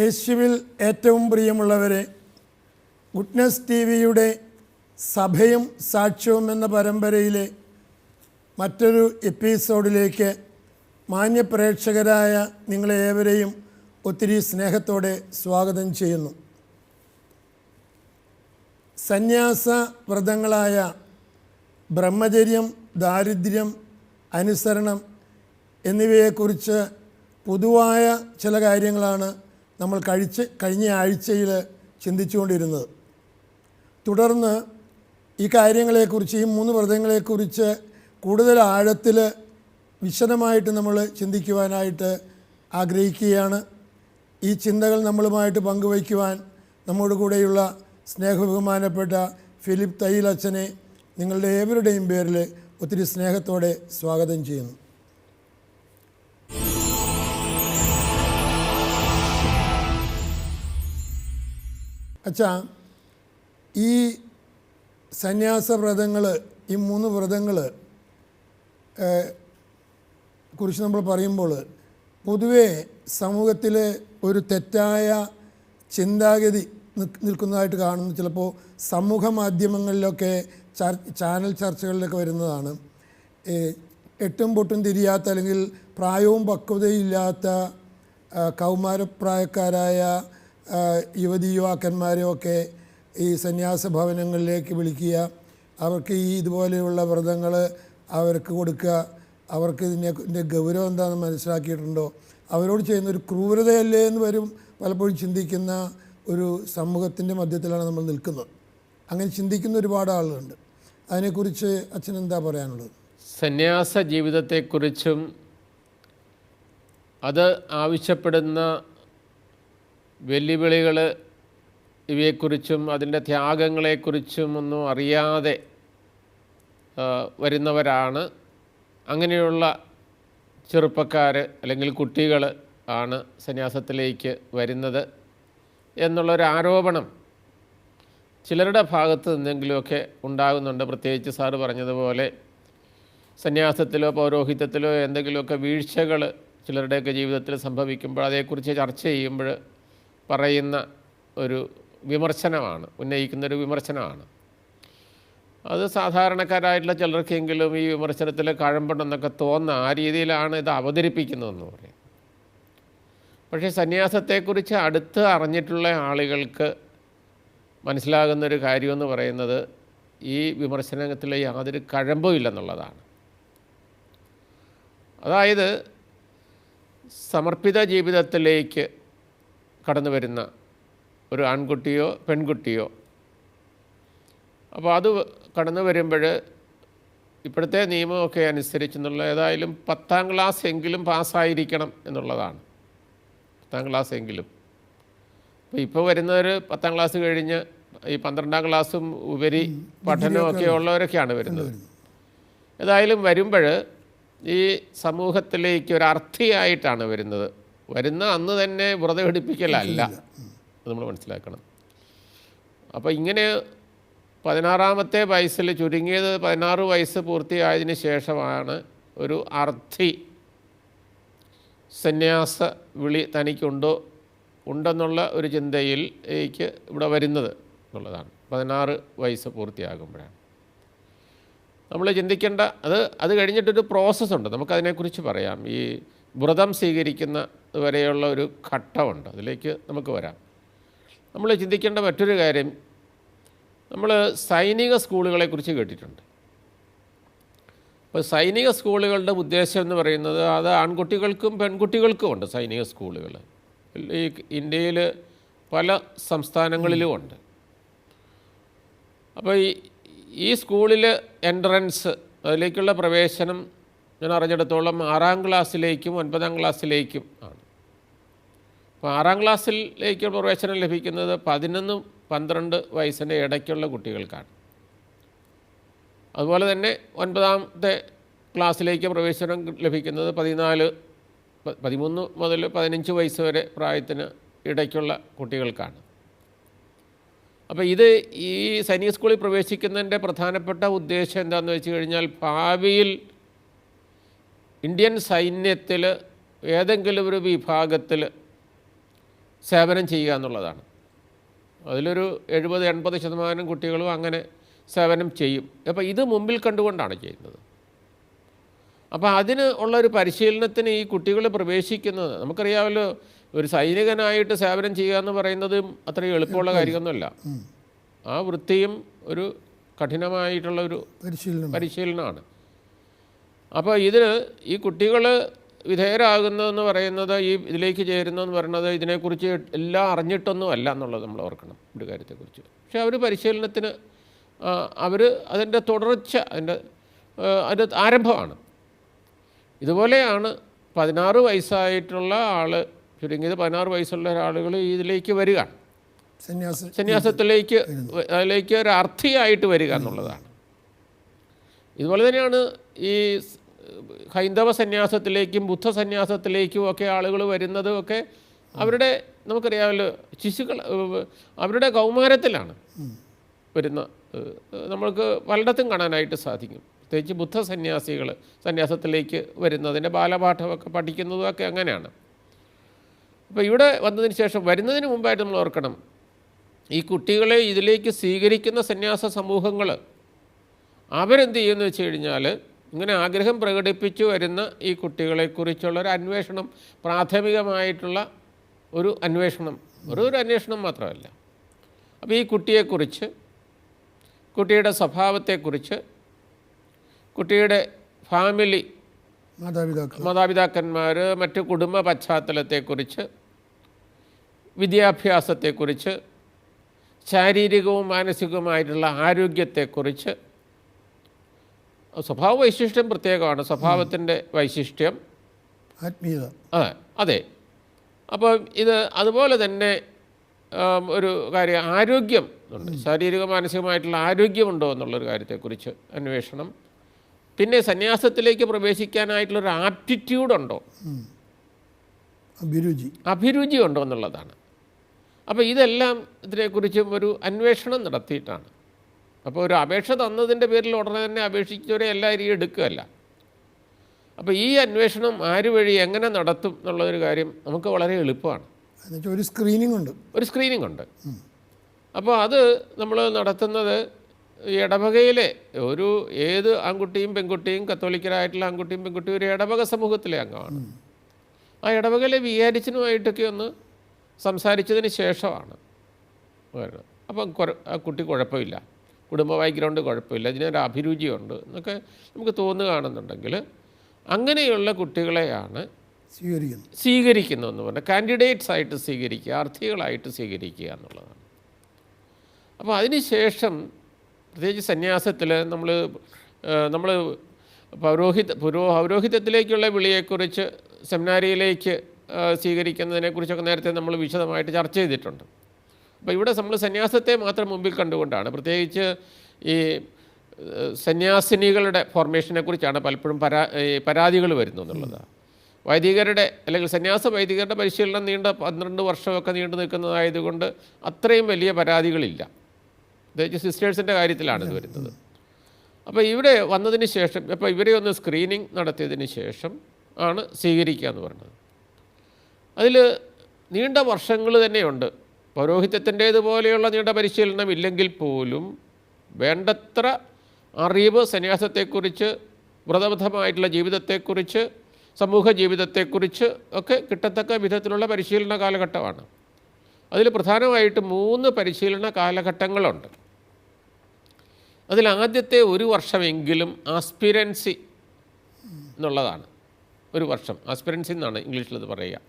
യേശുവിൽ ഏറ്റവും പ്രിയമുള്ളവരെ, ഗുഡ്നസ് ടി വിയുടെ സഭയും സാക്ഷ്യവും എന്ന പരമ്പരയിലെ മറ്റൊരു എപ്പിസോഡിലേക്ക് മാന്യപ്രേക്ഷകരായ നിങ്ങളെ ഏവരെയും ഒത്തിരി സ്നേഹത്തോടെ സ്വാഗതം ചെയ്യുന്നു. സന്യാസ വ്രതങ്ങളായ ബ്രഹ്മചര്യം, ദാരിദ്ര്യം, അനുസരണം എന്നിവയെക്കുറിച്ച് പൊതുവായ ചില കാര്യങ്ങളാണ് നമ്മൾ കഴിഞ്ഞ ആഴ്ചയിൽ ചിന്തിച്ചുകൊണ്ടിരുന്നത്. തുടർന്ന് ഈ കാര്യങ്ങളെക്കുറിച്ച്, ഈ 3 വ്രതങ്ങളെക്കുറിച്ച് കൂടുതൽ ആഴത്തിൽ വിശദമായിട്ട് നമ്മൾ ചിന്തിക്കുവാനായിട്ട് ആഗ്രഹിക്കുകയാണ്. ഈ ചിന്തകൾ നമ്മളുമായിട്ട് പങ്കുവയ്ക്കുവാൻ നമ്മോട് കൂടെയുള്ള സ്നേഹബഹുമാനപ്പെട്ട ഫിലിപ്പ് തയ്യിൽ അച്ഛനെ നിങ്ങളുടെ ഏവരുടെയും പേരിൽ ഒത്തിരി സ്നേഹത്തോടെ സ്വാഗതം ചെയ്യുന്നു. അച്ഛാ, ഈ സന്യാസ വ്രതങ്ങൾ, ഈ 3 വ്രതങ്ങൾ കുറിച്ച് നമ്മൾ പറയുമ്പോൾ പൊതുവേ സമൂഹത്തിൽ ഒരു തെറ്റായ ചിന്താഗതി നിൽക്കുന്നതായിട്ട് കാണുന്നു. ചിലപ്പോൾ സമൂഹ മാധ്യമങ്ങളിലൊക്കെ ചാനൽ ചർച്ചകളിലൊക്കെ വരുന്നതാണ്. എട്ടും പൊട്ടും തിരിയാത്ത, അല്ലെങ്കിൽ പ്രായവും പക്വതയും ഇല്ലാത്ത കൗമാരപ്രായക്കാരായ യുവതി യുവാക്കന്മാരെയൊക്കെ ഈ സന്യാസ ഭവനങ്ങളിലേക്ക് വിളിക്കുക, അവർക്ക് ഈ ഇതുപോലെയുള്ള വ്രതങ്ങൾ അവർക്ക് കൊടുക്കുക, അവർക്ക് ഇതിൻ്റെ ഗൗരവം എന്താണെന്ന് മനസ്സിലാക്കിയിട്ടുണ്ടോ, അവരോട് ചെയ്യുന്നൊരു ക്രൂരതയല്ലേ എന്ന് വരും പലപ്പോഴും ചിന്തിക്കുന്ന ഒരു സമൂഹത്തിൻ്റെ മധ്യത്തിലാണ് നമ്മൾ നിൽക്കുന്നത്. അങ്ങനെ ചിന്തിക്കുന്ന ഒരുപാട് ആളുകളുണ്ട്. അതിനെക്കുറിച്ച് അച്ഛൻ എന്താ പറയാനുള്ളത്? സന്യാസ ജീവിതത്തെക്കുറിച്ചും അത് ആവശ്യപ്പെടുന്ന വെല്ലുവിളികൾ ഇവയെക്കുറിച്ചും അതിൻ്റെ ത്യാഗങ്ങളെക്കുറിച്ചും ഒന്നും അറിയാതെ വരുന്നവരാണ്. അങ്ങനെയുള്ള ചെറുപ്പക്കാർ അല്ലെങ്കിൽ കുട്ടികൾ ആണ് സന്യാസത്തിലേക്ക് വരുന്നത് എന്നുള്ളൊരു ആരോപണം ചിലരുടെ ഭാഗത്ത് നിന്നെങ്കിലുമൊക്കെ ഉണ്ടാകുന്നുണ്ട്. പ്രത്യേകിച്ച് സാറ് പറഞ്ഞതുപോലെ സന്യാസത്തിലോ പൗരോഹിത്യത്തിലോ എന്തെങ്കിലുമൊക്കെ വീഴ്ചകൾ ചിലരുടെയൊക്കെ ജീവിതത്തിൽ സംഭവിക്കുമ്പോൾ അതേക്കുറിച്ച് ചർച്ച ചെയ്യുമ്പോൾ പറയുന്ന ഒരു വിമർശനമാണ്, ഉന്നയിക്കുന്നൊരു വിമർശനമാണ്. അത് സാധാരണക്കാരായിട്ടുള്ള ചിലർക്കെങ്കിലും ഈ വിമർശനത്തിൽ കഴമ്പുണ്ടെന്നൊക്കെ തോന്നുന്ന ആ രീതിയിലാണ് ഇത് അവതരിപ്പിക്കുന്നതെന്ന് പറയും. പക്ഷേ സന്യാസത്തെക്കുറിച്ച് അടുത്ത് അറിഞ്ഞിട്ടുള്ള ആളുകൾക്ക് മനസ്സിലാകുന്നൊരു കാര്യമെന്ന് പറയുന്നത് ഈ വിമർശനത്തിൽ യാതൊരു കഴമ്പും ഇല്ലെന്നുള്ളതാണ്. അതായത് സമർപ്പിത ജീവിതത്തിലേക്ക് കടന്നു വരുന്ന ഒരു ആൺകുട്ടിയോ പെൺകുട്ടിയോ, അപ്പോൾ അത് കടന്നു വരുമ്പോൾ ഇപ്പോഴത്തെ നിയമമൊക്കെ അനുസരിച്ചെന്നുള്ള ഏതായാലും 10ാം ക്ലാസ് എങ്കിലും പാസ്സായിരിക്കണം എന്നുള്ളതാണ്. 10ാം ക്ലാസ് എങ്കിലും. ഇപ്പോൾ വരുന്നവർ 10ാം ക്ലാസ് കഴിഞ്ഞ് ഈ 12ാം ക്ലാസ്സും ഉപരി പഠനമൊക്കെ ഉള്ളവരൊക്കെയാണ് വരുന്നത്. ഏതായാലും വരുമ്പോൾ ഈ സമൂഹത്തിലേക്ക് ഒരു അർത്ഥിയായിട്ടാണ് വരുന്നത്. വരുന്ന അന്ന് തന്നെ വ്രതം എടുപ്പിക്കലല്ല, അത് നമ്മൾ മനസ്സിലാക്കണം. അപ്പോൾ ഇങ്ങനെ 16ാമത്തെ വയസ്സിൽ, ചുരുങ്ങിയത് 16 വയസ്സ് പൂർത്തിയായതിന് ശേഷമാണ് ഒരു അർത്ഥി സന്യാസ വിളി ഉണ്ടെന്നുള്ള ഒരു ചിന്തയിലേക്ക് ഇവിടെ വരുന്നത് എന്നുള്ളതാണ്. 16 വയസ്സ് പൂർത്തിയാകുമ്പോഴാണ് നമ്മൾ ചിന്തിക്കേണ്ട. അത് കഴിഞ്ഞിട്ടൊരു പ്രോസസ്സുണ്ട്, നമുക്കതിനെക്കുറിച്ച് പറയാം. ഈ വ്രതം സ്വീകരിക്കുന്ന വരെയുള്ള ഒരു ഘട്ടമുണ്ട്, അതിലേക്ക് നമുക്ക് വരാം. നമ്മൾ ചിന്തിക്കേണ്ട മറ്റൊരു കാര്യം, നമ്മൾ സൈനിക സ്കൂളുകളെക്കുറിച്ച് കേട്ടിട്ടുണ്ട്. അപ്പോൾ സൈനിക സ്കൂളുകളുടെ ഉദ്ദേശം എന്ന് പറയുന്നത്, അത് ആൺകുട്ടികൾക്കും പെൺകുട്ടികൾക്കും ഉണ്ട് സൈനിക സ്കൂളുകൾ. ഈ ഇന്ത്യയിൽ പല സംസ്ഥാനങ്ങളിലും ഉണ്ട്. അപ്പോൾ ഈ സ്കൂളിൽ എൻട്രൻസ്, അതിലേക്കുള്ള പ്രവേശനം ഞാൻ അറിഞ്ഞിടത്തോളം 6ാം ക്ലാസ്സിലേക്കും 9ാം ക്ലാസ്സിലേക്കും ആണ്. അപ്പോൾ 6ാം ക്ലാസ്സിലേക്ക് പ്രവേശനം ലഭിക്കുന്നത് 11-12 വയസ്സിൻ്റെ ഇടയ്ക്കുള്ള കുട്ടികൾക്കാണ്. അതുപോലെ തന്നെ 9ാമത്തെ ക്ലാസ്സിലേക്ക് പ്രവേശനം ലഭിക്കുന്നത് 13 മുതൽ 15 വയസ്സ് വരെ പ്രായത്തിന് ഇടയ്ക്കുള്ള കുട്ടികൾക്കാണ്. അപ്പോൾ ഈ സൈനിക സ്കൂളിൽ പ്രവേശിക്കുന്നതിൻ്റെ പ്രധാനപ്പെട്ട ഉദ്ദേശം എന്താണെന്ന് വെച്ച് കഴിഞ്ഞാൽ, ഭാവിയിൽ ഇന്ത്യൻ സൈന്യത്തിൽ ഏതെങ്കിലും ഒരു വിഭാഗത്തിൽ സേവനം ചെയ്യുക എന്നുള്ളതാണ്. അതിലൊരു 70-80% കുട്ടികളും അങ്ങനെ സേവനം ചെയ്യും. അപ്പോൾ ഇത് മുമ്പിൽ കണ്ടുകൊണ്ടാണ് ചെയ്യുന്നത്. അപ്പോൾ അതിന് ഉള്ളൊരു പരിശീലനത്തിന് ഈ കുട്ടികൾ പ്രവേശിക്കുന്നത്, നമുക്കറിയാമല്ലോ, ഒരു സൈനികനായിട്ട് സേവനം ചെയ്യുക എന്ന് പറയുന്നത് അത്രയും എളുപ്പമുള്ള കാര്യമൊന്നുമല്ല. ആ വൃത്തിയും ഒരു കഠിനമായിട്ടുള്ളൊരു പരിശീലനമാണ്. അപ്പോൾ ഇതിന് ഈ കുട്ടികൾ വിധേയരാകുന്നതെന്ന് പറയുന്നത്, ഈ ഇതിലേക്ക് ചേരുന്നതെന്ന് പറയുന്നത് ഇതിനെക്കുറിച്ച് എല്ലാം അറിഞ്ഞിട്ടൊന്നും അല്ല എന്നുള്ളത് നമ്മൾ ഓർക്കണം ഒരു കാര്യത്തെക്കുറിച്ച്. പക്ഷേ അവർ പരിശീലനത്തിന് അവർ അതിൻ്റെ തുടർച്ച, അതിൻ്റെ ആരംഭമാണ്. ഇതുപോലെയാണ് 16 വയസ്സായിട്ടുള്ള ആൾ, ചുരുങ്ങിയത് 16 വയസ്സുള്ള ആളുകൾ ഇതിലേക്ക് വരിക, സന്യാസത്തിലേക്ക്, അതിലേക്ക് ഒരു അർത്ഥിയായിട്ട് വരിക എന്നുള്ളതാണ്. ഇതുപോലെ തന്നെയാണ് ഈ ഹൈന്ദവ സന്യാസത്തിലേക്കും ബുദ്ധ സന്യാസത്തിലേക്കും ഒക്കെ ആളുകൾ വരുന്നതും ഒക്കെ അവരുടെ, നമുക്കറിയാമല്ലോ, ശിശുക്കൾ അവരുടെ കൗമാരത്തിലാണ് വരുന്ന, നമ്മൾക്ക് പലയിടത്തും കാണാനായിട്ട് സാധിക്കും. പ്രത്യേകിച്ച് ബുദ്ധ സന്യാസികൾ സന്യാസത്തിലേക്ക് വരുന്നതിൻ്റെ ബാലപാഠമൊക്കെ പഠിക്കുന്നതുമൊക്കെ അങ്ങനെയാണ്. അപ്പോൾ ഇവിടെ വന്നതിന് ശേഷം, വരുന്നതിന് മുമ്പായിട്ട് നമ്മൾ ഓർക്കണം, ഈ കുട്ടികളെ ഇതിലേക്ക് സ്വീകരിക്കുന്ന സന്യാസ സമൂഹങ്ങൾ അവരെന്ത് ചെയ്യുമെന്ന് വെച്ച് കഴിഞ്ഞാൽ, ഇങ്ങനെ ആഗ്രഹം പ്രകടിപ്പിച്ചു വരുന്ന ഈ കുട്ടികളെക്കുറിച്ചുള്ളൊരു അന്വേഷണം, പ്രാഥമികമായിട്ടുള്ള ഒരു അന്വേഷണം, ഒരു അന്വേഷണം മാത്രമല്ല. അപ്പോൾ ഈ കുട്ടിയെക്കുറിച്ച്, കുട്ടിയുടെ സ്വഭാവത്തെക്കുറിച്ച്, കുട്ടിയുടെ ഫാമിലി, മാതാപിതാക്കന്മാർ, മറ്റ് കുടുംബ പശ്ചാത്തലത്തെക്കുറിച്ച്, വിദ്യാഭ്യാസത്തെക്കുറിച്ച്, ശാരീരികവും മാനസികവുമായിട്ടുള്ള ആരോഗ്യത്തെക്കുറിച്ച്, സ്വഭാവ വൈശിഷ്ട്യം പ്രത്യേകമാണ്, സ്വഭാവത്തിൻ്റെ വൈശിഷ്ട്യം, ആത്മീയത. അതെ. അപ്പോൾ ഇത് അതുപോലെ തന്നെ ഒരു കാര്യം, ആരോഗ്യം ഉണ്ട്, ശാരീരിക മാനസികമായിട്ടുള്ള ആരോഗ്യമുണ്ടോ എന്നുള്ളൊരു കാര്യത്തെക്കുറിച്ച് അന്വേഷണം. പിന്നെ സന്യാസത്തിലേക്ക് പ്രവേശിക്കാനായിട്ടുള്ളൊരു ആപ്റ്റിറ്റ്യൂഡുണ്ടോ, അഭിരുചി ഉണ്ടോ എന്നുള്ളതാണ്. അപ്പോൾ ഇതെല്ലാം ഇതിനെക്കുറിച്ചും ഒരു അന്വേഷണം നടത്തിയിട്ടാണ്. അപ്പോൾ ഒരു അപേക്ഷ തന്നതിൻ്റെ പേരിൽ ഉടനെ തന്നെ അപേക്ഷിച്ചവരെ എല്ലാവരും എടുക്കുകയല്ല. അപ്പോൾ ഈ അന്വേഷണം ആര് വഴി എങ്ങനെ നടത്തും എന്നുള്ളൊരു കാര്യം നമുക്ക് വളരെ എളുപ്പമാണ്. ഒരു സ്ക്രീനിങ് ഉണ്ട്. അപ്പോൾ അത് നമ്മൾ നടത്തുന്നത് ഇടവകയിലെ ഏത് ആൺകുട്ടിയും പെൺകുട്ടിയും, കത്തോലിക്കരായിട്ടുള്ള ആൺകുട്ടിയും പെൺകുട്ടിയും ഒരു ഇടവക സമൂഹത്തിലെ അംഗമാണ്. ആ ഇടവകയിലെ വികാരിച്ചനുമായിട്ടൊക്കെ ഒന്ന് സംസാരിച്ചതിന് ശേഷമാണ് വരുന്നത്. അപ്പം ആ കുട്ടി കുഴപ്പമില്ല, കുടുംബ ബാക്ക്ഗ്രൗണ്ട് കുഴപ്പമില്ല, ഇതിനൊരു അഭിരുചിയുണ്ട് എന്നൊക്കെ നമുക്ക് തോന്നുകയാണെന്നുണ്ടെങ്കിൽ അങ്ങനെയുള്ള കുട്ടികളെയാണ് സ്വീകരിക്കുന്നതെന്ന് പറഞ്ഞാൽ കാൻഡിഡേറ്റ്സ് ആയിട്ട് സ്വീകരിക്കുക, അർത്ഥികളായിട്ട് സ്വീകരിക്കുക എന്നുള്ളതാണ്. അപ്പോൾ അതിന് ശേഷം പ്രത്യേകിച്ച് സന്യാസത്തിൽ നമ്മൾ പൗരോഹിത്യത്തിലേക്കുള്ള വിളിയെക്കുറിച്ച്, സെമിനാരിയിലേക്ക് സ്വീകരിക്കുന്നതിനെക്കുറിച്ചൊക്കെ നേരത്തെ നമ്മൾ വിശദമായിട്ട് ചർച്ച ചെയ്തിട്ടുണ്ട്. അപ്പോൾ ഇവിടെ നമ്മൾ സന്യാസത്തെ മാത്രം മുമ്പിൽ കണ്ടുകൊണ്ടാണ്, പ്രത്യേകിച്ച് ഈ സന്യാസിനികളുടെ ഫോർമേഷനെക്കുറിച്ചാണ് പലപ്പോഴും പരാതികൾ വരുന്നു എന്നുള്ളതാണ്. വൈദികരുടെ, അല്ലെങ്കിൽ സന്യാസ വൈദികരുടെ പരിശീലനം 12 വർഷമൊക്കെ നീണ്ടു നിൽക്കുന്നതായതുകൊണ്ട് അത്രയും വലിയ പരാതികളില്ല. പ്രത്യേകിച്ച് സിസ്റ്റേഴ്സിൻ്റെ കാര്യത്തിലാണ് ഇത് വരുന്നത്. അപ്പോൾ ഇവിടെ വന്നതിന് ശേഷം, അപ്പോൾ ഇവരെ ഒന്ന് സ്ക്രീനിങ് നടത്തിയതിന് ശേഷം ആണ് സ്വീകരിക്കുക എന്ന് പറയുന്നത്. അതിൽ നീണ്ട വർഷങ്ങൾ തന്നെയുണ്ട്. പൗരോഹിത്യത്തിൻ്റേതുപോലെയുള്ള നീണ്ട പരിശീലനം ഇല്ലെങ്കിൽ പോലും വേണ്ടത്ര അറിവ് സന്യാസത്തെക്കുറിച്ച്, വ്രതബദ്ധമായിട്ടുള്ള ജീവിതത്തെക്കുറിച്ച്, സമൂഹ ജീവിതത്തെക്കുറിച്ച് ഒക്കെ കിട്ടത്തക്ക വിധത്തിലുള്ള പരിശീലന കാലഘട്ടമാണ്. അതിൽ പ്രധാനമായിട്ട് 3 പരിശീലന കാലഘട്ടങ്ങളുണ്ട്. അതിലാദ്യത്തെ 1 വർഷമെങ്കിലും ആസ്പിരൻസി എന്നുള്ളതാണ്. 1 വർഷം ആസ്പിരൻസി എന്നാണ് ഇംഗ്ലീഷിലത് പറയുക.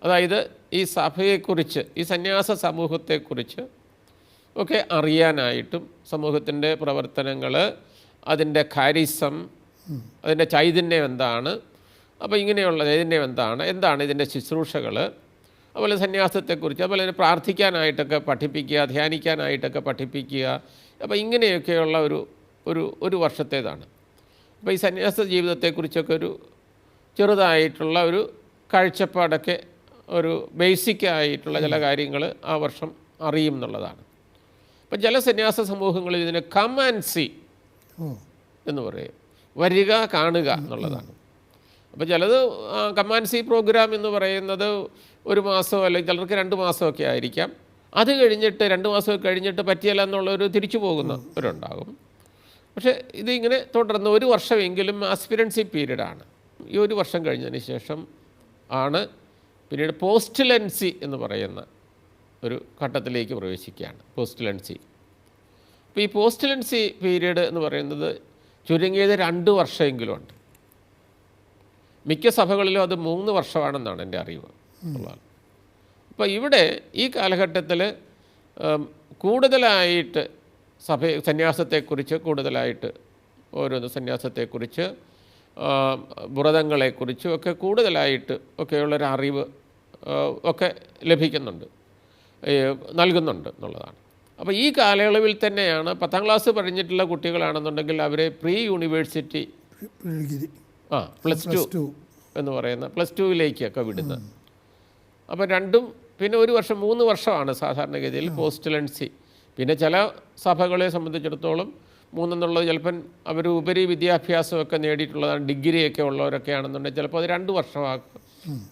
അതായത് ഈ സഭയെക്കുറിച്ച്, ഈ സന്യാസ സമൂഹത്തെക്കുറിച്ച് ഒക്കെ അറിയാനായിട്ടും, സമൂഹത്തിൻ്റെ പ്രവർത്തനങ്ങൾ, അതിൻ്റെ ഖാരിസം, അതിൻ്റെ ചൈതന്യം എന്താണ്, അപ്പോൾ ഇങ്ങനെയുള്ള ചൈതന്യം എന്താണ് ഇതിൻ്റെ ശുശ്രൂഷകൾ, അതുപോലെ സന്യാസത്തെക്കുറിച്ച്, അതുപോലെ തന്നെ പ്രാർത്ഥിക്കാനായിട്ടൊക്കെ പഠിപ്പിക്കുക, ധ്യാനിക്കാനായിട്ടൊക്കെ പഠിപ്പിക്കുക. അപ്പോൾ ഇങ്ങനെയൊക്കെയുള്ള ഒരു വർഷത്തേതാണ്. അപ്പോൾ ഈ സന്യാസ ജീവിതത്തെക്കുറിച്ചൊക്കെ ഒരു ചെറുതായിട്ടുള്ള ഒരു കാഴ്ചപ്പാടൊക്കെ, ഒരു ബേസിക്കായിട്ടുള്ള ചില കാര്യങ്ങൾ ആ വർഷം അറിയും എന്നുള്ളതാണ്. അപ്പം ചില സന്യാസ സമൂഹങ്ങളിൽ ഇതിന് കം ആൻഡ് സി എന്ന് പറയും, വരിക കാണുക എന്നുള്ളതാണ്. അപ്പോൾ ചിലത് കം ആൻഡ് സി പ്രോഗ്രാം എന്ന് പറയുന്നത് 1 മാസമോ അല്ലെങ്കിൽ ചിലർക്ക് 2 മാസമൊക്കെ ആയിരിക്കാം. അത് കഴിഞ്ഞിട്ട് 2 മാസമൊക്കെ കഴിഞ്ഞിട്ട് പറ്റിയല്ല എന്നുള്ളൊരു തിരിച്ചു പോകുന്നവരുണ്ടാകും. പക്ഷേ ഇതിങ്ങനെ തുടർന്ന് 1 വർഷമെങ്കിലും ആസ്പിരൻസി പീരീഡാണ്. ഈ 1 വർഷം കഴിഞ്ഞതിന് ശേഷം ആണ് പിന്നീട് പോസ്റ്റുലൻസി എന്ന് പറയുന്ന ഒരു ഘട്ടത്തിലേക്ക് പ്രവേശിക്കുകയാണ്. പോസ്റ്റുലൻസി. അപ്പോൾ ഈ പോസ്റ്റുലൻസി പീരീഡ് എന്ന് പറയുന്നത് ചുരുങ്ങിയത് 2 വർഷമെങ്കിലും ഉണ്ട്. മിക്ക സഭകളിലും അത് 3 വർഷമാണെന്നാണ് എൻ്റെ അറിവ് ഉള്ളത്. അപ്പോൾ ഇവിടെ ഈ കാലഘട്ടത്തിൽ കൂടുതലായിട്ട് സന്യാസത്തെക്കുറിച്ച് കൂടുതലായിട്ട് ഓരോന്ന് സന്യാസത്തെക്കുറിച്ച് വ്രതങ്ങളെക്കുറിച്ചും ഒക്കെ കൂടുതലായിട്ട് ഒക്കെയുള്ളൊരു അറിവ് ഒക്കെ ലഭിക്കുന്നുണ്ട്, നൽകുന്നുണ്ട് എന്നുള്ളതാണ്. അപ്പോൾ ഈ കാലയളവിൽ തന്നെയാണ് 10ാം ക്ലാസ് കഴിഞ്ഞിട്ടുള്ള കുട്ടികളാണെന്നുണ്ടെങ്കിൽ അവരെ പ്രീ യൂണിവേഴ്സിറ്റി +2 എന്ന് പറയുന്ന +2-ലേക്കൊക്കെ വിടുന്നത്. അപ്പോൾ രണ്ടും പിന്നെ 1 വർഷം 3 വർഷമാണ് സാധാരണഗതിയിൽ പോസ്റ്റുലൻസി. പിന്നെ ചില സഭകളെ സംബന്ധിച്ചിടത്തോളം 3 എന്നുള്ളത് ചിലപ്പം അവർ ഉപരി വിദ്യാഭ്യാസമൊക്കെ നേടിയിട്ടുള്ളതാണ്, ഡിഗ്രിയൊക്കെ ഉള്ളവരൊക്കെ ആണെന്നുണ്ടെങ്കിൽ ചിലപ്പോൾ അത് 2 വർഷമാക്കും.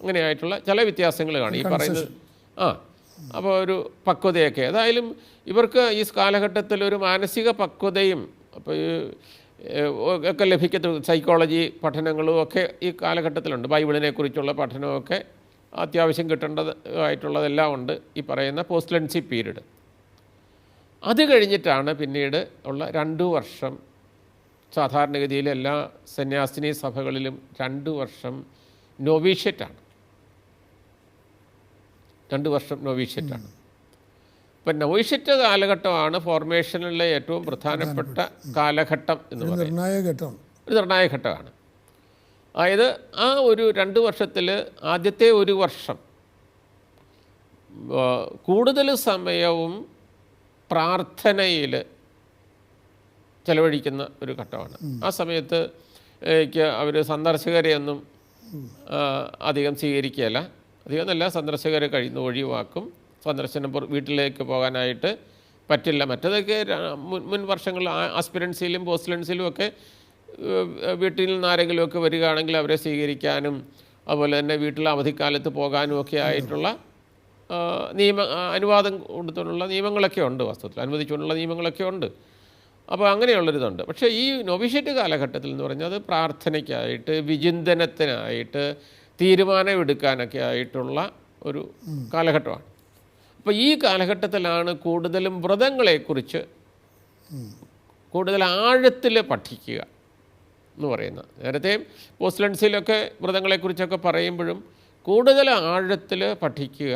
അങ്ങനെയായിട്ടുള്ള ചില വ്യത്യാസങ്ങൾ കാണും ഈ പറയുന്നത്. അപ്പോൾ ഒരു പക്വതയൊക്കെ ഏതായാലും ഇവർക്ക് ഈ കാലഘട്ടത്തിൽ ഒരു മാനസിക പക്വതയും അപ്പോൾ ഒക്കെ ലഭിക്കത്തുള്ളൂ. സൈക്കോളജി പഠനങ്ങളും ഒക്കെ ഈ കാലഘട്ടത്തിലുണ്ട്. ബൈബിളിനെ കുറിച്ചുള്ള പഠനമൊക്കെ അത്യാവശ്യം കിട്ടേണ്ടതായിട്ടുള്ളതെല്ലാം ഉണ്ട് ഈ പറയുന്ന പോസ്റ്റുലൻസി പീരീഡ്. അത് കഴിഞ്ഞിട്ടാണ് പിന്നീട് ഉള്ള 2 വർഷം സാധാരണഗതിയിൽ എല്ലാ സന്യാസിനി സഭകളിലും 2 വർഷം നൊവീഷ്യറ്റാണ്. 2 വർഷം നൊവീഷ്യറ്റാണ്. ഇപ്പം നൊവീഷ്യറ്റ് കാലഘട്ടമാണ് ഫോർമേഷനിലെ ഏറ്റവും പ്രധാനപ്പെട്ട കാലഘട്ടം എന്ന് പറയുന്നത്. ഒരു നിർണായക ഘട്ടമാണ്. അതായത് ആ ഒരു 2 വർഷത്തിൽ ആദ്യത്തെ 1 വർഷം കൂടുതൽ സമയവും പ്രാർത്ഥനയിൽ ചെലവഴിക്കുന്ന ഒരു ഘട്ടമാണ്. ആ സമയത്ത് അവർ സന്ദർശകരെയൊന്നും അധികം സ്വീകരിക്കുകയില്ല. അധികം നല്ല സന്ദർശകരെ കഴിയുന്ന ഒഴിവാക്കും. സന്ദർശനം വീട്ടിലേക്ക് പോകാനായിട്ട് പറ്റില്ല. മറ്റതൊക്കെ മുൻ വർഷങ്ങളിൽ ആസ്പിരൻസിയിലും പോസ്റ്റുലൻസിലും ഒക്കെ വീട്ടിൽ നിന്ന് ആരെങ്കിലുമൊക്കെ വരികയാണെങ്കിൽ അവരെ സ്വീകരിക്കാനും അതുപോലെ തന്നെ വീട്ടിൽ അവധിക്കാലത്ത് പോകാനും ഒക്കെ ആയിട്ടുള്ള അനുവാദം കൊടുത്തുള്ള നിയമങ്ങളൊക്കെ ഉണ്ട്. വാസ്തവത്തിൽ അനുവദിച്ചുകൊണ്ടുള്ള നിയമങ്ങളൊക്കെ ഉണ്ട്. അപ്പോൾ അങ്ങനെയുള്ളൊരിതുണ്ട്. പക്ഷേ ഈ നൊവിഷ്യറ്റ് കാലഘട്ടത്തിൽ എന്ന് പറഞ്ഞാൽ അത് പ്രാർത്ഥനയ്ക്കായിട്ട്, വിചിന്തനത്തിനായിട്ട്, തീരുമാനമെടുക്കാനൊക്കെ ആയിട്ടുള്ള ഒരു കാലഘട്ടമാണ്. അപ്പോൾ ഈ കാലഘട്ടത്തിലാണ് കൂടുതലും വ്രതങ്ങളെക്കുറിച്ച് കൂടുതൽ ആഴത്തിൽ പഠിക്കുക എന്ന് പറയുന്നത്. നേരത്തെ പോസ്റ്റുലൻസിലൊക്കെ വ്രതങ്ങളെക്കുറിച്ചൊക്കെ പറയുമ്പോഴും കൂടുതൽ ആഴത്തിൽ പഠിക്കുക.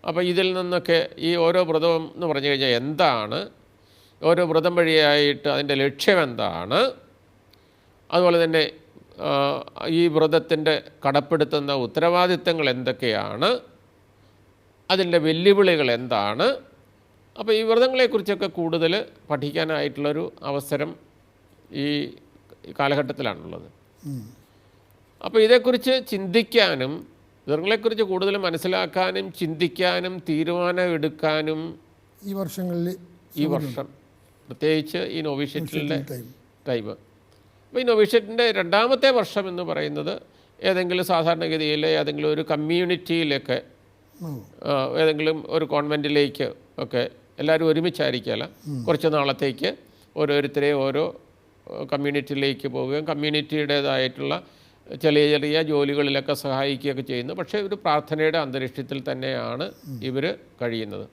അപ്പോൾ ഇതിൽ നിന്നൊക്കെ ഈ ഓരോ വ്രതം എന്ന് പറഞ്ഞു കഴിഞ്ഞാൽ എന്താണ്, ഓരോ വ്രതം വഴിയായിട്ട് അതിൻ്റെ ലക്ഷ്യം എന്താണ്, അതുപോലെ തന്നെ ഈ വ്രതത്തിൻ്റെ കടപ്പെടുത്തുന്ന ഉത്തരവാദിത്തങ്ങൾ എന്തൊക്കെയാണ്, അതിൻ്റെ വെല്ലുവിളികൾ എന്താണ്. അപ്പോൾ ഈ വ്രതങ്ങളെക്കുറിച്ചൊക്കെ കൂടുതൽ പഠിക്കാനായിട്ടുള്ളൊരു അവസരം ഈ കാലഘട്ടത്തിലാണുള്ളത്. അപ്പോൾ ഇതേക്കുറിച്ച് ചിന്തിക്കാനും വ്രതങ്ങളെക്കുറിച്ച് കൂടുതൽ മനസ്സിലാക്കാനും ചിന്തിക്കാനും തീരുമാനമെടുക്കാനും ഈ വർഷം പ്രത്യേകിച്ച് ഈ നൊവിഷ്യറ്റിൻ്റെ ടൈം. അപ്പോൾ ഈ നൊവിഷ്യറ്റിൻ്റെ 2ാമത്തെ വർഷം എന്ന് പറയുന്നത് ഏതെങ്കിലും സാധാരണഗതിയിൽ ഏതെങ്കിലും ഒരു കമ്മ്യൂണിറ്റിയിലൊക്കെ ഏതെങ്കിലും ഒരു കോൺവെൻറ്റിലേക്ക് ഒക്കെ എല്ലാവരും ഒരുമിച്ചായിരിക്കുകയല്ല, കുറച്ച് നാളത്തേക്ക് ഓരോരുത്തരെ ഓരോ കമ്മ്യൂണിറ്റിയിലേക്ക് പോവുകയും കമ്മ്യൂണിറ്റിയുടേതായിട്ടുള്ള ചെറിയ ചെറിയ ജോലികളിലൊക്കെ സഹായിക്കുകയൊക്കെ ചെയ്യുന്നു. പക്ഷേ ഒരു പ്രാർത്ഥനയുടെ അന്തരീക്ഷത്തിൽ തന്നെയാണ് ഇവർ കഴിയുന്നത്.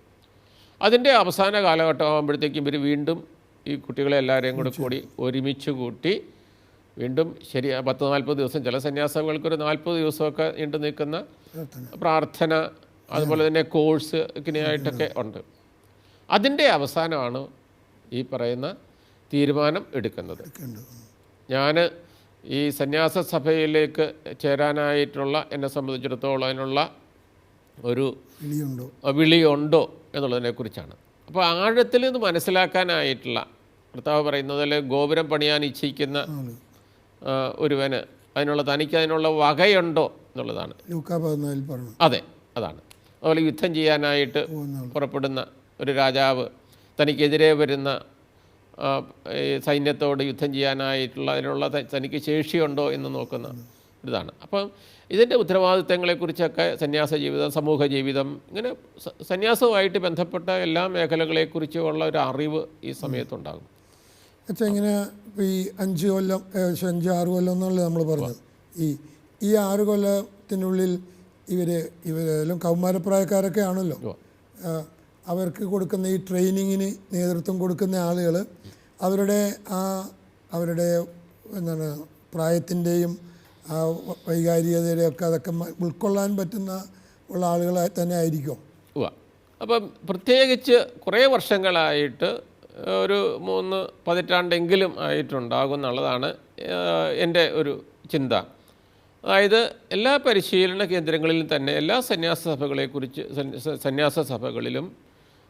അതിൻ്റെ അവസാന കാലഘട്ടം ആകുമ്പോഴത്തേക്കും ഇവർ വീണ്ടും ഈ കുട്ടികളെ എല്ലാവരെയും കൂടി ഒരുമിച്ച് കൂട്ടി വീണ്ടും 10-40 ദിവസം, ചില സന്യാസങ്ങൾക്കൊരു 40 ദിവസമൊക്കെ നീണ്ടു നിൽക്കുന്ന പ്രാർത്ഥന, അതുപോലെ തന്നെ കോഴ്സ് ഇങ്ങനെയായിട്ടൊക്കെ ഉണ്ട്. അതിൻ്റെ അവസാനമാണ് ഈ പറയുന്ന തീരുമാനം എടുക്കുന്നത്. ഞാൻ ഈ സന്യാസ സഭയിലേക്ക് ചേരാനായിട്ടുള്ള എന്നെ സംബന്ധിച്ചിടത്തോളം അതിനുള്ള ഒരു വിളിയുണ്ടോ എന്നുള്ളതിനെക്കുറിച്ചാണ്. അപ്പോൾ ആഴത്തിൽ നിന്ന് മനസ്സിലാക്കാനായിട്ടുള്ള കർത്താവ് പറയുന്നതിൽ ഗോപുരം പണിയാൻ ഇച്ഛിക്കുന്ന ഒരുവന് തനിക്ക് അതിനുള്ള വകയുണ്ടോ എന്നുള്ളതാണ്. അതെ, അതാണ്. അതുപോലെ യുദ്ധം ചെയ്യാനായിട്ട് പുറപ്പെടുന്ന ഒരു രാജാവ് തനിക്കെതിരെ വരുന്ന സൈന്യത്തോട് യുദ്ധം ചെയ്യാനായിട്ടുള്ള അതിനുള്ള തനിക്ക് ശേഷിയുണ്ടോ എന്ന് നോക്കുന്ന ഇതാണ്. അപ്പം ഇതിൻ്റെ ഉത്തരവാദിത്തങ്ങളെക്കുറിച്ചൊക്കെ സന്യാസ ജീവിതം, സമൂഹ ജീവിതം, ഇങ്ങനെ സന്യാസവുമായിട്ട് ബന്ധപ്പെട്ട എല്ലാ മേഖലകളെക്കുറിച്ചുമുള്ള ഒരു അറിവ് ഈ സമയത്തുണ്ടാകും. അച്ഛാ, ഇങ്ങനെ ഈ 5 കൊല്ലം, ഏകദേശം 5-6 കൊല്ലം എന്നുള്ളത് നമ്മൾ പറഞ്ഞത്, ഈ 6 കൊല്ലത്തിനുള്ളിൽ ഇവരെല്ലാം കൗമാരപ്രായക്കാരൊക്കെ ആണല്ലോ, അവർക്ക് കൊടുക്കുന്ന ഈ ട്രെയിനിങ്ങിന് നേതൃത്വം കൊടുക്കുന്ന ആളുകൾ അവരുടെ എന്താണ് പ്രായത്തിൻ്റെയും വൈകാരികതയുടെയൊക്കെ അതൊക്കെ ഉൾക്കൊള്ളാൻ പറ്റുന്ന ഉള്ള ആളുകളെ തന്നെ ആയിരിക്കും. അപ്പം പ്രത്യേകിച്ച് കുറേ വർഷങ്ങളായിട്ട് ഒരു 3 പതിറ്റാണ്ടെങ്കിലും ആയിട്ടുണ്ടാകും എന്നുള്ളതാണ് എൻ്റെ ഒരു ചിന്ത. അതായത് എല്ലാ പരിശീലന കേന്ദ്രങ്ങളിലും തന്നെ എല്ലാ സന്യാസ സഭകളിലും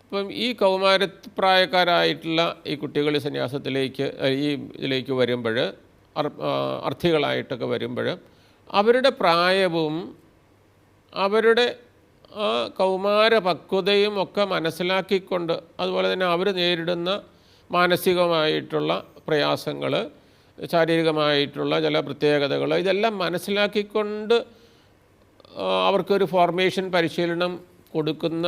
ഇപ്പം ഈ കൗമാരപ്രായക്കാരായിട്ടുള്ള ഈ കുട്ടികൾ ഇതിലേക്ക് വരുമ്പോൾ, അർത്ഥികളായിട്ടൊക്കെ വരുമ്പോൾ അവരുടെ പ്രായവും അവരുടെ ആ കൗമാരപക്വതയും ഒക്കെ മനസ്സിലാക്കിക്കൊണ്ട്, അതുപോലെ തന്നെ അവർ നേരിടുന്ന മാനസികമായിട്ടുള്ള പ്രയാസങ്ങൾ, ശാരീരികമായിട്ടുള്ള ചില പ്രത്യേകതകൾ, ഇതെല്ലാം മനസ്സിലാക്കിക്കൊണ്ട് അവർക്കൊരു ഫോർമേഷൻ പരിശീലനം കൊടുക്കുന്ന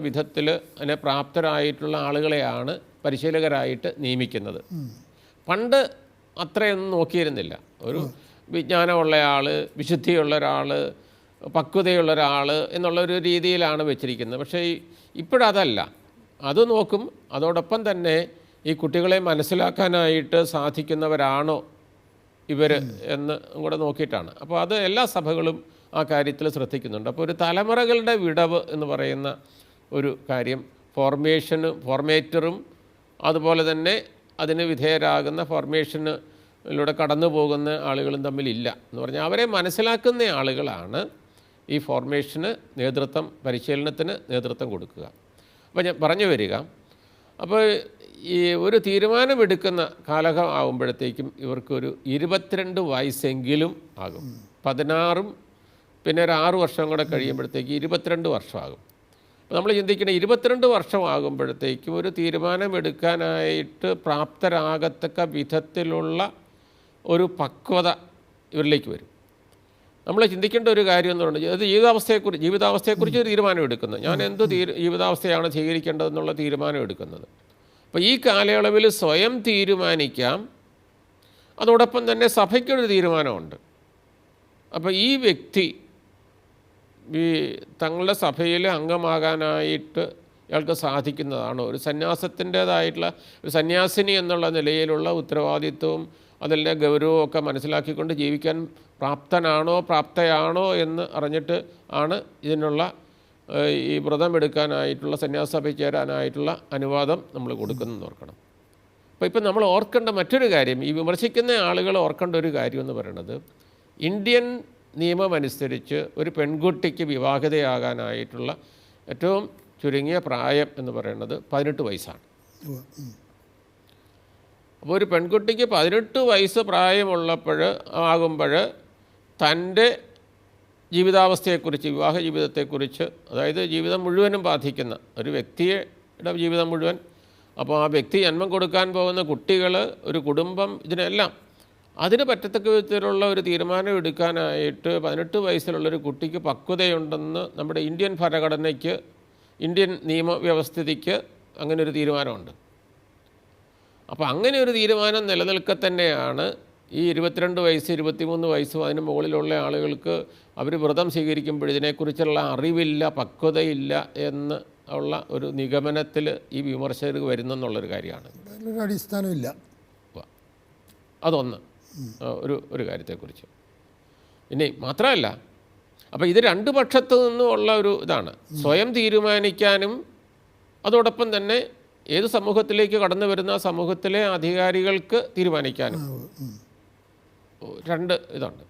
വിധത്തിൽ അതിനെ പ്രാപ്തരായിട്ടുള്ള ആളുകളെയാണ് പരിശീലകരായിട്ട് നിയമിക്കുന്നത്. പണ്ട് അത്രയൊന്നും നോക്കിയിരുന്നില്ല. ഒരു വിജ്ഞാനമുള്ള ആൾ, വിശുദ്ധിയുള്ള ഒരാൾ, പക്വതയുള്ള ഒരാൾ എന്നുള്ളൊരു രീതിയിലാണ് വെച്ചിരിക്കുന്നത്. പക്ഷേ ഇപ്പോഴതല്ല. അത് നോക്കും. അതോടൊപ്പം തന്നെ ഈ കുട്ടികളെ മനസ്സിലാക്കാനായിട്ട് സാധിക്കുന്നവരാണോ ഇവർ എന്ന് കൂടെ നോക്കിയിട്ടാണ്. അപ്പോൾ അത് എല്ലാ സഭകളും ആ കാര്യത്തിൽ ശ്രദ്ധിക്കുന്നുണ്ട്. അപ്പോൾ ഒരു തലമുറകളുടെ വിടവ് എന്ന് പറയുന്ന ഒരു കാര്യം ഫോർമേറ്ററും അതുപോലെ തന്നെ അതിന് വിധേയരാകുന്ന ഫോർമേഷനിലൂടെ കടന്നു പോകുന്ന ആളുകളും തമ്മിലില്ല എന്ന് പറഞ്ഞാൽ അവരെ മനസ്സിലാക്കുന്ന ആളുകളാണ് ഈ പരിശീലനത്തിന് നേതൃത്വം കൊടുക്കുക. അപ്പോൾ ഞാൻ പറഞ്ഞു വരിക, അപ്പോൾ ഈ ഒരു തീരുമാനമെടുക്കുന്ന കാലഘട്ടം ആകുമ്പോഴത്തേക്കും ഇവർക്കൊരു 22 വയസ്സെങ്കിലും ആകും. 16 പിന്നെ ഒരു 6 വർഷം കൂടെ കഴിയുമ്പോഴത്തേക്ക് 22 വർഷമാകും. അപ്പോൾ നമ്മൾ ചിന്തിക്കണം, 22 വർഷമാകുമ്പോഴത്തേക്കും ഒരു തീരുമാനമെടുക്കാനായിട്ട് പ്രാപ്തരാകത്തക്ക വിധത്തിലുള്ള ഒരു പക്വത ഇവരിലേക്ക് വരും. നമ്മൾ ചിന്തിക്കേണ്ട ഒരു കാര്യം എന്ന് പറയുന്നത്, അത് ജീവിതാവസ്ഥയെക്കുറിച്ച് ഒരു തീരുമാനം എടുക്കുന്നത്, ഞാൻ എന്ത് ജീവിതാവസ്ഥയാണ് സ്വീകരിക്കേണ്ടതെന്നുള്ള തീരുമാനം എടുക്കുന്നത്. അപ്പോൾ ഈ കാലയളവിൽ സ്വയം തീരുമാനിക്കാം, അതോടൊപ്പം തന്നെ സഭയ്ക്കൊരു തീരുമാനമുണ്ട്. അപ്പോൾ ഈ വ്യക്തി തങ്ങളുടെ സഭയിൽ അംഗമാകാനായിട്ട് ഇയാൾക്ക് സാധിക്കുന്നതാണോ, ഒരു സന്യാസത്തിൻ്റേതായിട്ടുള്ള ഒരു സന്യാസിനി എന്നുള്ള നിലയിലുള്ള ഉത്തരവാദിത്വവും അതിൻ്റെ ഗൗരവവും ഒക്കെ മനസ്സിലാക്കിക്കൊണ്ട് ജീവിക്കാൻ പ്രാപ്തയാണോ എന്ന് അറിഞ്ഞിട്ട് ആണ് ഇതിനുള്ള ഈ വ്രതം എടുക്കാനായിട്ടുള്ള സന്യാസ സഭയിൽ ചേരാനായിട്ടുള്ള അനുവാദം നമ്മൾ കൊടുക്കുന്നതെന്ന് ഓർക്കണം. അപ്പോൾ ഇപ്പം നമ്മൾ ഓർക്കേണ്ട മറ്റൊരു കാര്യം, ഈ വിമർശിക്കുന്ന ആളുകൾ ഓർക്കേണ്ട ഒരു കാര്യം എന്ന് പറയുന്നത്, ഇന്ത്യൻ നിയമമനുസരിച്ച് ഒരു പെൺകുട്ടിക്ക് വിവാഹിതയാകാനായിട്ടുള്ള ഏറ്റവും ചുരുങ്ങിയ പ്രായം എന്ന് പറയുന്നത് 18 വയസ്സാണ്. അപ്പോൾ ഒരു പെൺകുട്ടിക്ക് 18 വയസ്സ് ആകുമ്പോൾ തൻ്റെ ജീവിതാവസ്ഥയെക്കുറിച്ച്, വിവാഹ ജീവിതത്തെക്കുറിച്ച്, അതായത് ജീവിതം മുഴുവനും ബാധിക്കുന്ന ഒരു വ്യക്തിയുടെ ജീവിതം മുഴുവൻ, അപ്പോൾ ആ വ്യക്തി ജന്മം കൊടുക്കാൻ പോകുന്ന കുട്ടികൾ, ഒരു കുടുംബം, ഇതിനെല്ലാം അതിന് പറ്റത്തക്ക വിധത്തിലുള്ള ഒരു തീരുമാനം എടുക്കാനായിട്ട് 18 വയസ്സിലുള്ളൊരു കുട്ടിക്ക് പക്വതയുണ്ടെന്ന് നമ്മുടെ ഇന്ത്യൻ ഭരണഘടനയ്ക്ക്, ഇന്ത്യൻ നിയമവ്യവസ്ഥിതിക്ക് അങ്ങനെ ഒരു തീരുമാനമുണ്ട്. അപ്പോൾ അങ്ങനെ ഒരു തീരുമാനം നിലനിൽക്കെ തന്നെയാണ് ഈ 22 വയസ്സ് 23 വയസ്സും അതിന് മുകളിലുള്ള ആളുകൾക്ക് അവർ വ്രതം സ്വീകരിക്കുമ്പോൾ ഇതിനെക്കുറിച്ചുള്ള അറിവില്ല, പക്വതയില്ല എന്ന് ഉള്ള ഒരു നിഗമനത്തിൽ ഈ വിമർശകർ വരുന്നെന്നുള്ളൊരു കാര്യമാണ്. അടിസ്ഥാനമില്ല. അതൊന്ന് ഒരു കാര്യത്തെക്കുറിച്ച്. ഇനി മാത്രമല്ല, അപ്പോൾ ഇത് 2 പക്ഷത്തു നിന്നുമുള്ള ഒരു ഇതാണ്. സ്വയം തീരുമാനിക്കാനും അതോടൊപ്പം തന്നെ ഏത് സമൂഹത്തിലേക്ക് കടന്നു വരുന്ന ആ സമൂഹത്തിലെ അധികാരികൾക്ക് തീരുമാനിക്കാനും 2 ഇതുണ്ട്.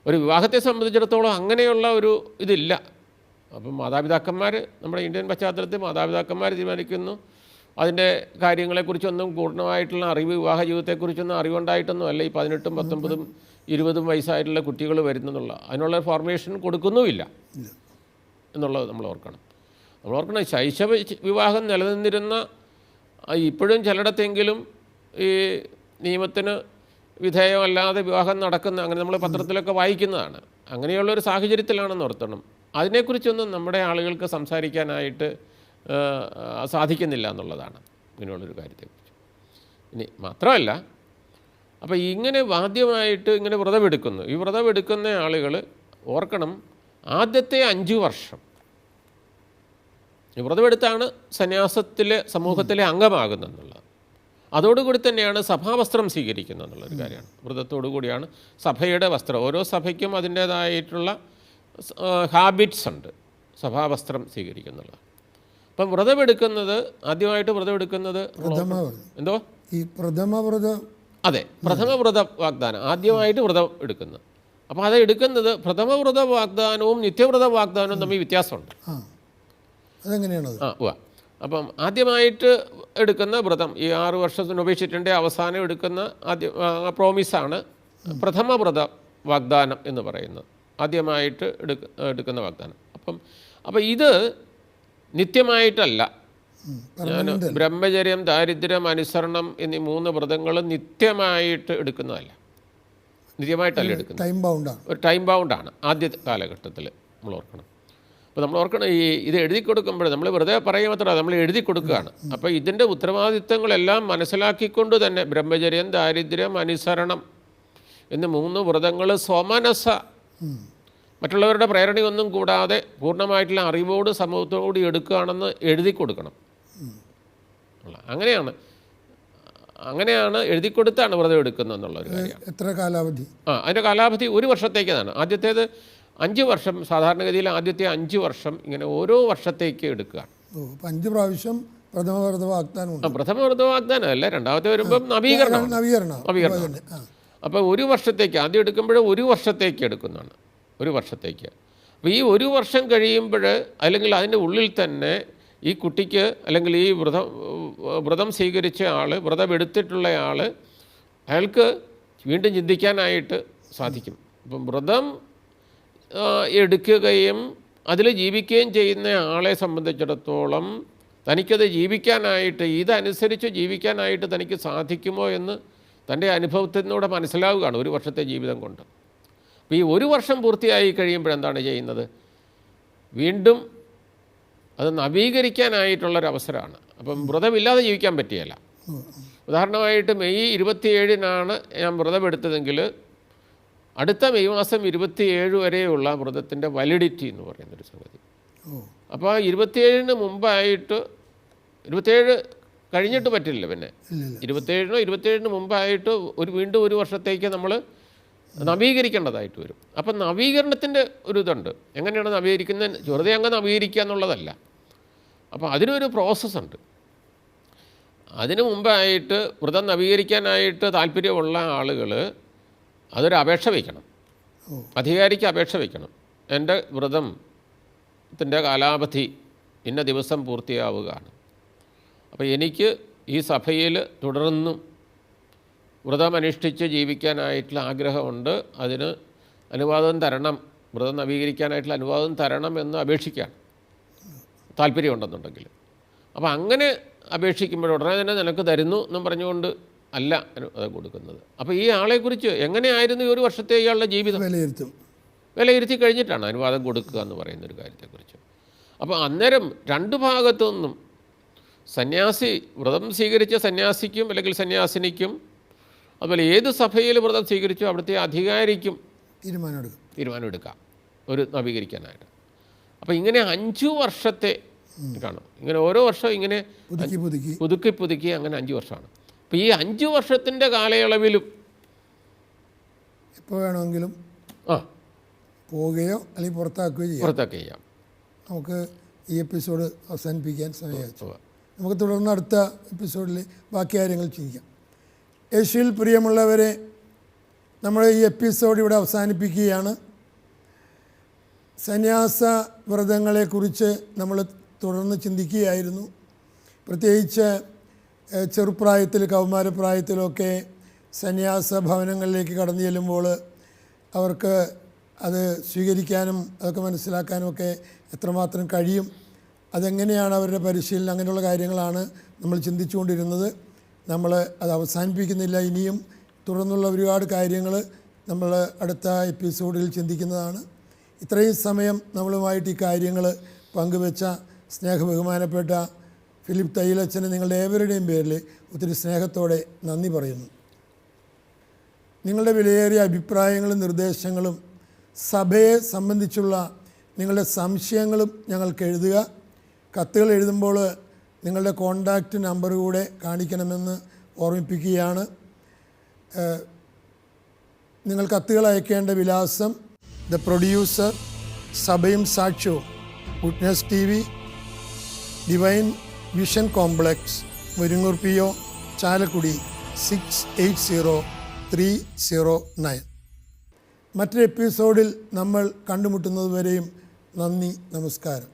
ഒരു വിവാഹത്തെ സംബന്ധിച്ചിടത്തോളം അങ്ങനെയുള്ള ഒരു ഇതില്ല. അപ്പം മാതാപിതാക്കന്മാർ, നമ്മുടെ ഇന്ത്യൻ പശ്ചാത്തലത്തിൽ മാതാപിതാക്കന്മാർ തീരുമാനിക്കുന്നു. അതിൻ്റെ കാര്യങ്ങളെക്കുറിച്ചൊന്നും പൂർണ്ണമായിട്ടുള്ള അറിവ്, വിവാഹ ജീവിതത്തെക്കുറിച്ചൊന്നും അറിവുണ്ടായിട്ടൊന്നും അല്ല ഈ 18, 19, 20 വയസ്സായിട്ടുള്ള കുട്ടികൾ വരുന്നെന്നുള്ള അതിനുള്ള ഫോർമേഷൻ കൊടുക്കുന്നുമില്ല എന്നുള്ളത് നമ്മൾ ഓർക്കണം. ശൈശവ വിവാഹം നിലനിന്നിരുന്ന, ഇപ്പോഴും ചിലയിടത്തെങ്കിലും ഈ നിയമത്തിന് വിധേയമല്ലാതെ വിവാഹം നടക്കുന്ന, അങ്ങനെ നമ്മൾ പത്രത്തിലൊക്കെ വായിക്കുന്നതാണ്. അങ്ങനെയുള്ളൊരു സാഹചര്യത്തിലാണെന്ന് ഓർത്തണം. അതിനെക്കുറിച്ചൊന്നും നമ്മുടെ ആളുകൾക്ക് സംസാരിക്കാനായിട്ട് സാധിക്കുന്നില്ല എന്നുള്ളതാണ് ഇങ്ങനെയുള്ളൊരു കാര്യത്തെക്കുറിച്ച്. ഇനി മാത്രമല്ല, അപ്പോൾ ഇങ്ങനെ ആദ്യമായിട്ട് ഇങ്ങനെ വ്രതമെടുക്കുന്നു. ഈ വ്രതമെടുക്കുന്ന ആളുകൾ ഓർക്കണം, ആദ്യത്തെ 5 വർഷം ഈ വ്രതമെടുത്താണ് സന്യാസത്തിലെ സമൂഹത്തിലെ അംഗമാകുന്നതെന്നുള്ളത്. അതോടുകൂടി തന്നെയാണ് സഭാവസ്ത്രം സ്വീകരിക്കുന്നത് എന്നുള്ളൊരു കാര്യമാണ്. വ്രതത്തോടു കൂടിയാണ് സഭയുടെ വസ്ത്രം. ഓരോ സഭയ്ക്കും അതിൻ്റേതായിട്ടുള്ള ഹാബിറ്റ്സ് ഉണ്ട് സഭാവസ്ത്രം സ്വീകരിക്കുന്നുള്ളത്. അപ്പം വ്രതമെടുക്കുന്നത്, ആദ്യമായിട്ട് വ്രതമെടുക്കുന്നത് എന്തോ ഈ പ്രഥമ വ്രതം, അതെ, പ്രഥമ വ്രത വാഗ്ദാനം ആദ്യമായിട്ട് വ്രതം എടുക്കുന്നത്. അപ്പോൾ അത് എടുക്കുന്നത് പ്രഥമ വ്രത വാഗ്ദാനവും നിത്യവ്രത വാഗ്ദാനവും തമ്മിൽ വ്യത്യാസമുണ്ട്. അതെങ്ങനെയാണത്? അപ്പം ആദ്യമായിട്ട് എടുക്കുന്ന വ്രതം, ഈ 6 വർഷത്തിന് ഉപേക്ഷിച്ചിട്ടുണ്ട് അവസാനം എടുക്കുന്ന പ്രോമിസാണ് പ്രഥമ വ്രത വാഗ്ദാനം എന്ന് പറയുന്നത്, ആദ്യമായിട്ട് എടുക്കുന്ന വാഗ്ദാനം. അപ്പം ഇത് നിത്യമായിട്ടല്ല. ബ്രഹ്മചര്യം, ദാരിദ്ര്യം, അനുസരണം എന്നീ 3 വ്രതങ്ങൾ നിത്യമായിട്ട് എടുക്കുന്നതല്ല, നിത്യമായിട്ടല്ല എടുക്കുന്നത്. ഒരു ടൈം ബൗണ്ടാണ് ആദ്യ കാലഘട്ടത്തിൽ നമ്മൾ ഓർക്കണം. അപ്പോൾ നമ്മൾ ഓർക്കണം, ഇത് എഴുതി കൊടുക്കുമ്പോൾ നമ്മൾ വെറുതെ പറയുക മാത്രമല്ല, നമ്മൾ എഴുതി കൊടുക്കുകയാണ്. അപ്പോൾ ഇതിൻ്റെ ഉത്തരവാദിത്തങ്ങളെല്ലാം മനസ്സിലാക്കിക്കൊണ്ട് തന്നെ ബ്രഹ്മചര്യം, ദാരിദ്ര്യം, അനുസരണം എന്നീ 3 വ്രതങ്ങൾ സ്വമനസ, മറ്റുള്ളവരുടെ പ്രേരണയൊന്നും കൂടാതെ പൂർണ്ണമായിട്ടുള്ള അറിവോട് സമൂഹത്തോടുകൂടി എടുക്കുകയാണെന്ന് എഴുതി കൊടുക്കണം. അങ്ങനെയാണ് എഴുതി കൊടുത്താണ് വ്രതം എടുക്കുന്നത് എന്നുള്ളൊരു കാര്യമാണ്. എത്ര കാലാവധി? അതിൻ്റെ കാലാവധി 1 വർഷത്തേക്കാണ്. ആദ്യത്തേത് 5 വർഷം, സാധാരണഗതിയിൽ ആദ്യത്തെ 5 വർഷം ഇങ്ങനെ ഓരോ വർഷത്തേക്ക് എടുക്കുകയാണ്. 5 പ്രാവശ്യം പ്രഥമ വ്രത വാഗ്ദാനം. പ്രഥമ വ്രത വാഗ്ദാനം അല്ല, രണ്ടാമത്തെ വരുമ്പം നവീകരണം. അപ്പോൾ 1 വർഷത്തേക്ക് ആദ്യം എടുക്കുമ്പോൾ 1 വർഷത്തേക്ക് എടുക്കുന്നതാണ്, 1 വർഷത്തേക്ക്. അപ്പോൾ ഈ 1 വർഷം കഴിയുമ്പോൾ, അല്ലെങ്കിൽ അതിൻ്റെ ഉള്ളിൽ തന്നെ ഈ കുട്ടിക്ക്, അല്ലെങ്കിൽ ഈ വ്രതം സ്വീകരിച്ച ആൾ, വ്രതം എടുത്തിട്ടുള്ള ആൾ, അയാൾക്ക് വീണ്ടും ചിന്തിക്കാനായിട്ട് സാധിക്കും. അപ്പം വ്രതം എടുക്കുകയും അതിൽ ജീവിക്കുകയും ചെയ്യുന്ന ആളെ സംബന്ധിച്ചിടത്തോളം തനിക്കത് ജീവിക്കാനായിട്ട്, ഇതനുസരിച്ച് ജീവിക്കാനായിട്ട് തനിക്ക് സാധിക്കുമോ എന്ന് തൻ്റെ അനുഭവത്തിനൂടെ മനസ്സിലാവുകയാണ് 1 വർഷത്തെ ജീവിതം കൊണ്ട്. അപ്പോൾ ഈ 1 വർഷം പൂർത്തിയായി കഴിയുമ്പോഴെന്താണ് ചെയ്യുന്നത്? വീണ്ടും അത് നവീകരിക്കാനായിട്ടുള്ളൊരവസരമാണ്. അപ്പം വ്രതമില്ലാതെ ജീവിക്കാൻ പറ്റിയല്ല. ഉദാഹരണമായിട്ട് മെയ് 27-നാണ് ഞാൻ വ്രതമെടുത്തതെങ്കിൽ അടുത്ത മെയ് മാസം 27 വരെയുള്ള വ്രതത്തിൻ്റെ വാലിഡിറ്റി എന്ന് പറയുന്നൊരു സംഗതി. അപ്പോൾ 27-ന് മുമ്പായിട്ട്, 27 കഴിഞ്ഞിട്ട് പറ്റില്ല, പിന്നെ 27-ന് മുമ്പായിട്ട് വീണ്ടും 1 വർഷത്തേക്ക് നമ്മൾ നവീകരിക്കേണ്ടതായിട്ട് വരും. അപ്പം നവീകരണത്തിൻ്റെ ഒരു ഇതുണ്ട്. എങ്ങനെയാണ് നവീകരിക്കുന്നത്? വെറുതെ അങ്ങ് നവീകരിക്കുക എന്നുള്ളതല്ല. അപ്പോൾ അതിനൊരു പ്രോസസ്സുണ്ട്. അതിനു മുമ്പായിട്ട് വ്രതം നവീകരിക്കാനായിട്ട് താല്പര്യമുള്ള ആളുകൾ അതൊരു അപേക്ഷ വയ്ക്കണം, അധികാരിക്ക് അപേക്ഷ വയ്ക്കണം. എൻ്റെ വ്രതത്തിൻ്റെ കാലാവധി ഇന്ന ദിവസം പൂർത്തിയാവുകയാണ്, അപ്പോൾ എനിക്ക് ഈ സഭയിൽ തുടർന്നും വ്രതമനുഷ്ഠിച്ച് ജീവിക്കാനായിട്ടുള്ള ആഗ്രഹമുണ്ട്, അതിന് അനുവാദം തരണം, വ്രതം നവീകരിക്കാനായിട്ടുള്ള അനുവാദം തരണം എന്ന് അപേക്ഷിക്കുകയാണ്, താല്പര്യമുണ്ടെന്നുണ്ടെങ്കിൽ. അപ്പോൾ അങ്ങനെ അപേക്ഷിക്കുമ്പോൾ ഉടനെ തന്നെ നിനക്ക് തരുന്നു എന്നും പറഞ്ഞുകൊണ്ട് അല്ല അത് കൊടുക്കുന്നത്. അപ്പോൾ ഈ ആളെക്കുറിച്ച് എങ്ങനെയായിരുന്നു ഈ 1 വർഷത്തെ ഇയാളുടെ ജീവിതം വിലയിരുത്തി കഴിഞ്ഞിട്ടാണ് അനുവാദം കൊടുക്കുക എന്ന് പറയുന്നൊരു കാര്യത്തെക്കുറിച്ച്. അപ്പോൾ അന്നേരം 2 ഭാഗത്തു നിന്നും, സന്യാസി, വ്രതം സ്വീകരിച്ച സന്യാസിക്കും അല്ലെങ്കിൽ സന്യാസിനിക്കും, അതുപോലെ ഏത് സഭയിൽ വ്രതം സ്വീകരിച്ചോ അവിടുത്തെ അധികാരിക്കും തീരുമാനമെടുക്കാം ഒരു നവീകരിക്കാനായിട്ട്. അപ്പോൾ ഇങ്ങനെ 5 വർഷത്തെ കാണും. ഇങ്ങനെ ഓരോ വർഷം ഇങ്ങനെ പുതുക്കി അങ്ങനെ 5 വർഷമാണ്. അപ്പോൾ ഈ 5 വർഷത്തിൻ്റെ കാലയളവിലും എപ്പോൾ വേണമെങ്കിലും പോവുകയോ അല്ലെങ്കിൽ പുറത്താക്കുകയോ ചെയ്യാം. നമുക്ക് ഈ എപ്പിസോഡ് അവസാനിപ്പിക്കാൻ സമയമായി. നമുക്ക് തുടർന്ന് അടുത്ത എപ്പിസോഡിൽ ബാക്കി കാര്യങ്ങൾ ചെയ്യാം. യേശുവിൽ പ്രിയമുള്ളവരെ, നമ്മൾ ഈ എപ്പിസോഡ് ഇവിടെ അവസാനിപ്പിക്കുകയാണ്. സന്യാസ വ്രതങ്ങളെക്കുറിച്ച് നമ്മൾ തുടർന്ന് ചിന്തിക്കുകയായിരുന്നു. പ്രത്യേകിച്ച് ചെറുപ്രായത്തിൽ, കൗമാരപ്രായത്തിലൊക്കെ സന്യാസ ഭവനങ്ങളിലേക്ക് കടന്നു ചെല്ലുമ്പോൾ അവർക്ക് അത് സ്വീകരിക്കാനും അതൊക്കെ മനസ്സിലാക്കാനും ഒക്കെ എത്രമാത്രം കഴിയും, അതെങ്ങനെയാണ് അവരുടെ പരിശീലനം, അങ്ങനെയുള്ള കാര്യങ്ങളാണ് നമ്മൾ ചിന്തിച്ചുകൊണ്ടിരുന്നത്. നമ്മൾ അത് അവസാനിപ്പിക്കുന്നില്ല, ഇനിയും തുടർന്നുള്ള ഒരുപാട് കാര്യങ്ങൾ നമ്മൾ അടുത്ത എപ്പിസോഡിൽ ചിന്തിക്കുന്നതാണ്. ഇത്രയും സമയം നമ്മളുമായിട്ട് ഈ കാര്യങ്ങൾ പങ്കുവെച്ച സ്നേഹബഹുമാനപ്പെട്ട ഫിലിപ്പ് തയ്യിലച്ചന് നിങ്ങളുടെ ഏവരുടെയും പേരിൽ ഒത്തിരി സ്നേഹത്തോടെ നന്ദി പറയുന്നു. നിങ്ങളുടെ വിലയേറിയ അഭിപ്രായങ്ങളും നിർദ്ദേശങ്ങളും സഭയെ സംബന്ധിച്ചുള്ള നിങ്ങളുടെ സംശയങ്ങളും ഞങ്ങൾക്ക് എഴുതുക. കത്തുകൾ എഴുതുമ്പോൾ നിങ്ങളുടെ കോൺടാക്റ്റ് നമ്പർ കൂടെ കാണിക്കണമെന്ന് ഓർമ്മിപ്പിക്കുകയാണ്. നിങ്ങൾ കത്തുകൾ അയക്കേണ്ട വിലാസം: ദ പ്രൊഡ്യൂസർ, സഭയും സാക്ഷ്യവും, witness TV, divine vision complex, Muringoor PO, Chalakudy 680309. മറ്റൊരു എപ്പിസോഡിൽ നമ്മൾ കണ്ടുമുട്ടുന്നതുവരെയും നന്ദി, നമസ്കാരം.